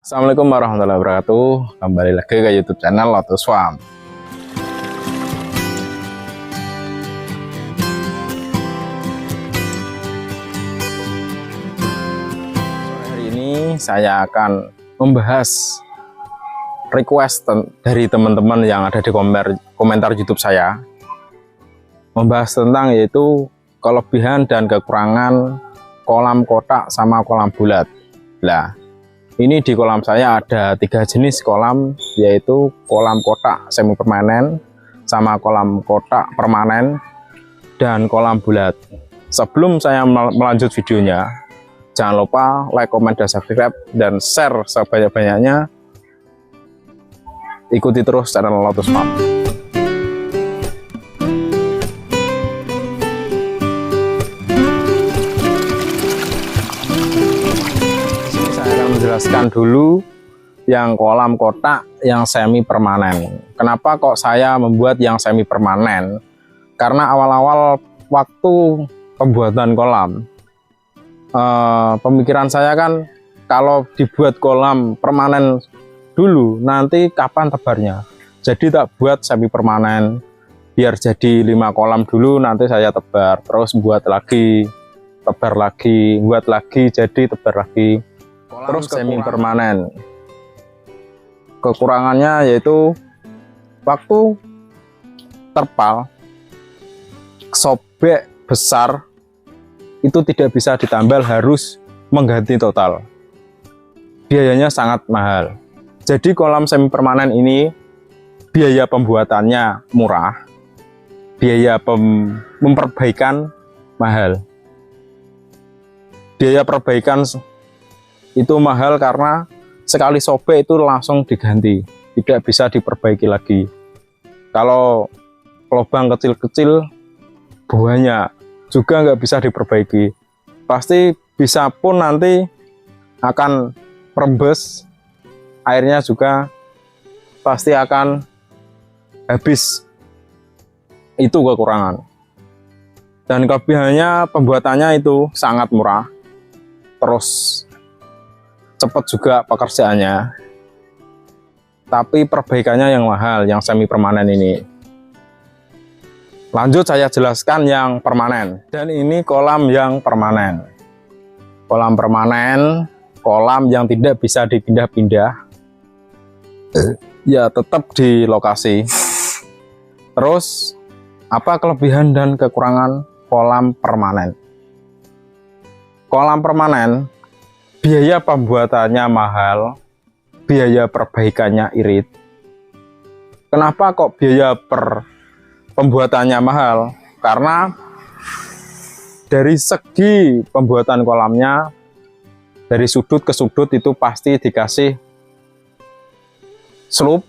Assalamualaikum warahmatullahi wabarakatuh. Kembali lagi ke YouTube channel Lotus Farm. Hari ini saya akan membahas request dari teman-teman yang ada di komentar YouTube saya. Membahas tentang yaitu kelebihan dan kekurangan kolam kotak sama kolam bulat. Nah, ini di kolam saya ada 3 jenis kolam, yaitu kolam kotak semi permanen, sama kolam kotak permanen, dan kolam bulat. Sebelum saya melanjut videonya, jangan lupa like, comment, dan subscribe, dan share sebanyak-banyaknya. Ikuti terus channel Lotus Farm. Menjelaskan dulu yang kolam kotak yang semi permanen. Kenapa kok saya membuat yang semi permanen? Karena awal-awal waktu pembuatan kolam, pemikiran saya kan kalau dibuat kolam permanen dulu, nanti kapan tebarnya. Jadi tak buat semi permanen, biar jadi 5 kolam dulu, nanti saya tebar, terus buat lagi, tebar lagi, buat lagi, jadi tebar lagi. Terus semi permanen, kekurangannya yaitu waktu terpal sobek besar itu tidak bisa ditambal, harus mengganti total, biayanya sangat mahal. Jadi kolam semi permanen ini biaya pembuatannya murah, biaya memperbaikan mahal. Biaya perbaikan itu mahal karena sekali sobek itu langsung diganti, tidak bisa diperbaiki lagi. Kalau lubang kecil-kecil buahnya juga nggak bisa diperbaiki, pasti bisa pun nanti akan rembes, airnya juga pasti akan habis. Itu kekurangan. Dan kelebihannya pembuatannya itu sangat murah, terus cepat juga pekerjaannya, tapi perbaikannya yang mahal, yang semi permanen ini. Lanjut saya jelaskan yang permanen. Dan ini kolam yang permanen. Kolam permanen, kolam yang tidak bisa dipindah-pindah, ya tetap di lokasi. Terus apa kelebihan dan kekurangan kolam permanen? Kolam permanen biaya pembuatannya mahal, biaya perbaikannya irit. Kenapa kok biaya pembuatannya mahal? Karena dari segi pembuatan kolamnya, dari sudut ke sudut itu pasti dikasih slope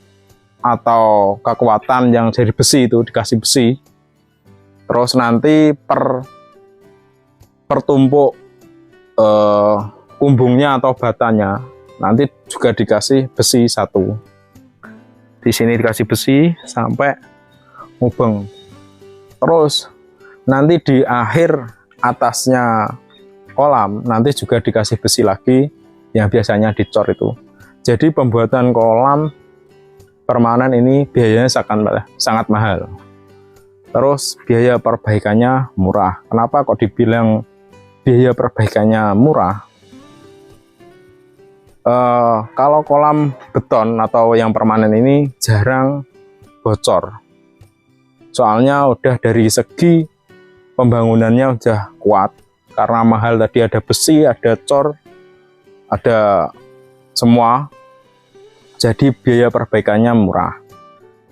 atau kekuatan yang dari besi, itu dikasih besi. Terus nanti per tumpuk kumbungnya atau batanya nanti juga dikasih besi 1. Di sini dikasih besi sampai mubeng. Terus nanti di akhir atasnya kolam nanti juga dikasih besi lagi yang biasanya dicor itu. Jadi pembuatan kolam permanen ini biayanya sangat mahal. Terus biaya perbaikannya murah. Kenapa kok dibilang biaya perbaikannya murah? Kalau kolam beton atau yang permanen ini jarang bocor, soalnya udah dari segi pembangunannya udah kuat, karena mahal tadi, ada besi, ada cor, ada semua. Jadi biaya perbaikannya murah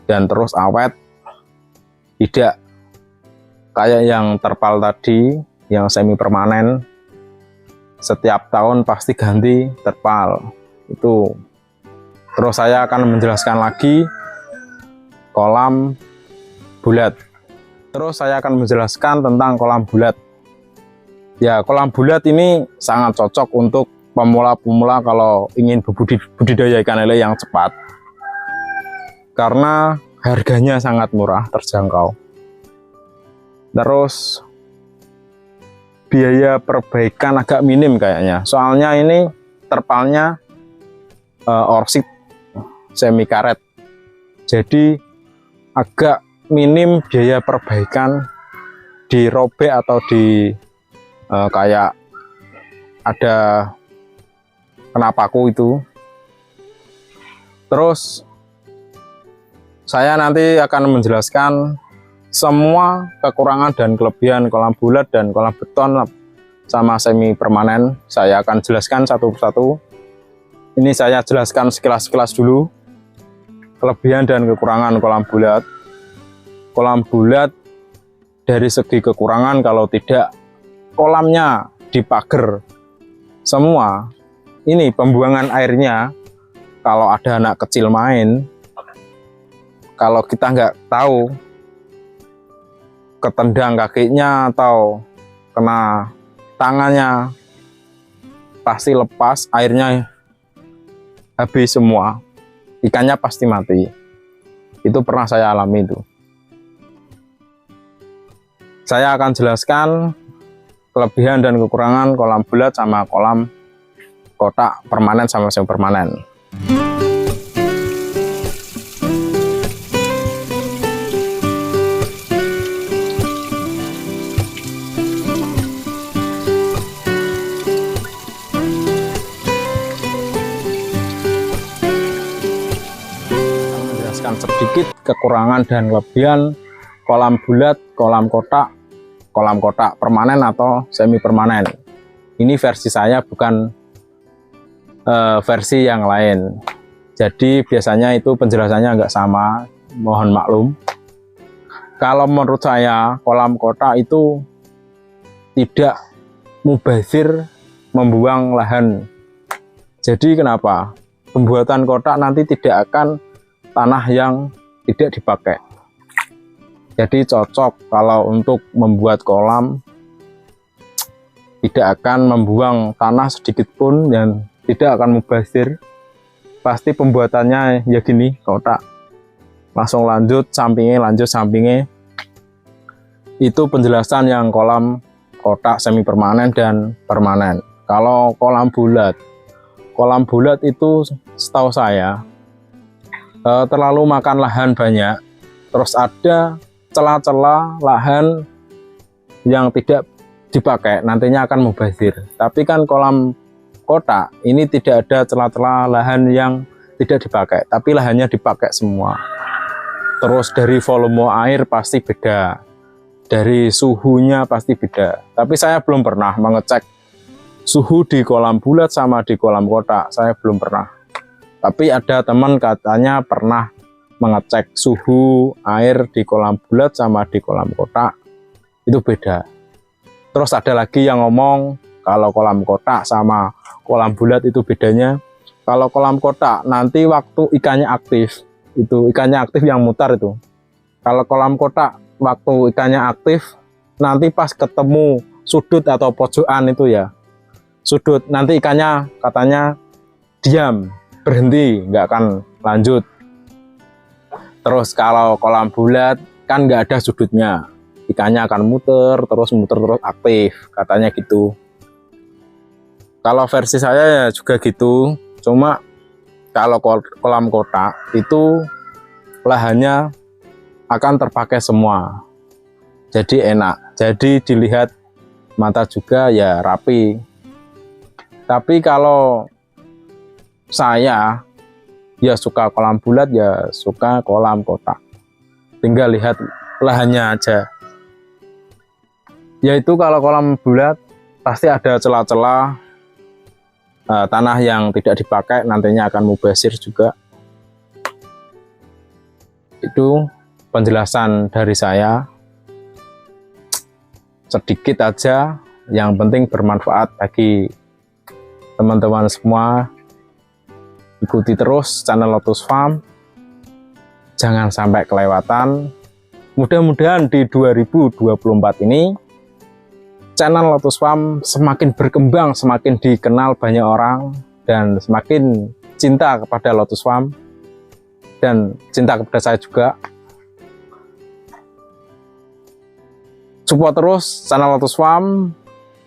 dan terus awet, tidak kayak yang terpal tadi yang semi permanen. Setiap tahun pasti ganti terpal itu. Terus saya akan menjelaskan lagi kolam bulat. Terus saya akan menjelaskan tentang kolam bulat. Ya, kolam bulat ini sangat cocok untuk pemula-pemula kalau ingin budidaya ikan lele yang cepat, karena harganya sangat murah, terjangkau. Terus biaya perbaikan agak minim kayaknya, soalnya ini terpalnya orsit semi karet. Jadi agak minim biaya perbaikan dirobek atau di kayak ada kena paku itu. Terus saya nanti akan menjelaskan semua kekurangan dan kelebihan kolam bulat dan kolam beton sama semi permanen. Saya akan jelaskan satu persatu. Ini saya jelaskan sekilas-sekilas dulu kelebihan dan kekurangan kolam bulat. Kolam bulat dari segi kekurangan, kalau tidak kolamnya dipagar semua, ini pembuangan airnya, kalau ada anak kecil main, kalau kita nggak tahu ketendang kakinya atau kena tangannya, pasti lepas, airnya habis semua, ikannya pasti mati. Itu pernah saya alami itu. Saya akan jelaskan kelebihan dan kekurangan kolam bulat sama kolam kotak permanen sama semi permanen. Sedikit kekurangan dan kelebihan kolam bulat, kolam kotak permanen atau semi permanen. Ini versi saya, bukan versi yang lain. Jadi biasanya itu penjelasannya nggak sama, mohon maklum. Kalau menurut saya kolam kotak itu tidak mubazir membuang lahan. Jadi kenapa? Pembuatan kotak nanti tidak akan tanah yang tidak dipakai. Jadi cocok kalau untuk membuat kolam, tidak akan membuang tanah sedikit pun dan tidak akan mubazir. Pasti pembuatannya ya gini, kotak. Langsung lanjut sampingnya. Itu penjelasan yang kolam kotak semi permanen dan permanen. Kalau kolam bulat itu setahu saya terlalu makan lahan banyak, terus ada celah-celah lahan yang tidak dipakai, nantinya akan mubazir. Tapi kan kolam kotak ini tidak ada celah-celah lahan yang tidak dipakai, tapi lahannya dipakai semua. Terus dari volume air pasti beda, dari suhunya pasti beda. Tapi saya belum pernah mengecek suhu di kolam bulat sama di kolam kotak, saya belum pernah. Tapi ada teman katanya pernah mengecek suhu air di kolam bulat sama di kolam kotak, itu beda. Terus ada lagi yang ngomong kalau kolam kotak sama kolam bulat itu bedanya. Kalau kolam kotak nanti waktu ikannya aktif, itu ikannya aktif yang mutar itu. Kalau kolam kotak waktu ikannya aktif, nanti pas ketemu sudut atau pojokan itu ya, sudut, nanti ikannya katanya diam, berhenti, nggak akan lanjut. Terus kalau kolam bulat kan nggak ada sudutnya, ikannya akan muter terus aktif, katanya gitu. Kalau versi saya ya juga gitu, cuma kalau kolam kotak itu lahannya akan terpakai semua, jadi enak, jadi dilihat mata juga ya rapi. Tapi kalau saya ya suka kolam bulat, ya suka kolam kotak, tinggal lihat lahannya aja. Yaitu kalau kolam bulat pasti ada celah-celah tanah yang tidak dipakai, nantinya akan mubazir juga. Itu penjelasan dari saya, sedikit aja, yang penting bermanfaat bagi teman-teman semua. Ikuti terus channel Lotus Farm, jangan sampai kelewatan. Mudah-mudahan di 2024 ini channel Lotus Farm semakin berkembang, semakin dikenal banyak orang, dan semakin cinta kepada Lotus Farm dan cinta kepada saya juga. Support terus channel Lotus Farm,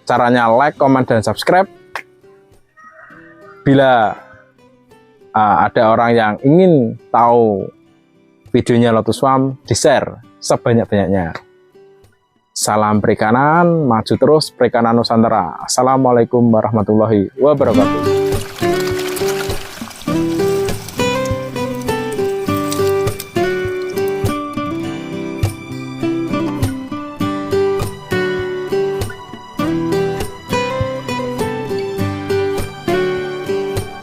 caranya like, comment, dan subscribe. Bila ada orang yang ingin tahu videonya Lotus Farm, di-share sebanyak-banyaknya. Salam perikanan, maju terus perikanan Nusantara. Assalamualaikum warahmatullahi wabarakatuh.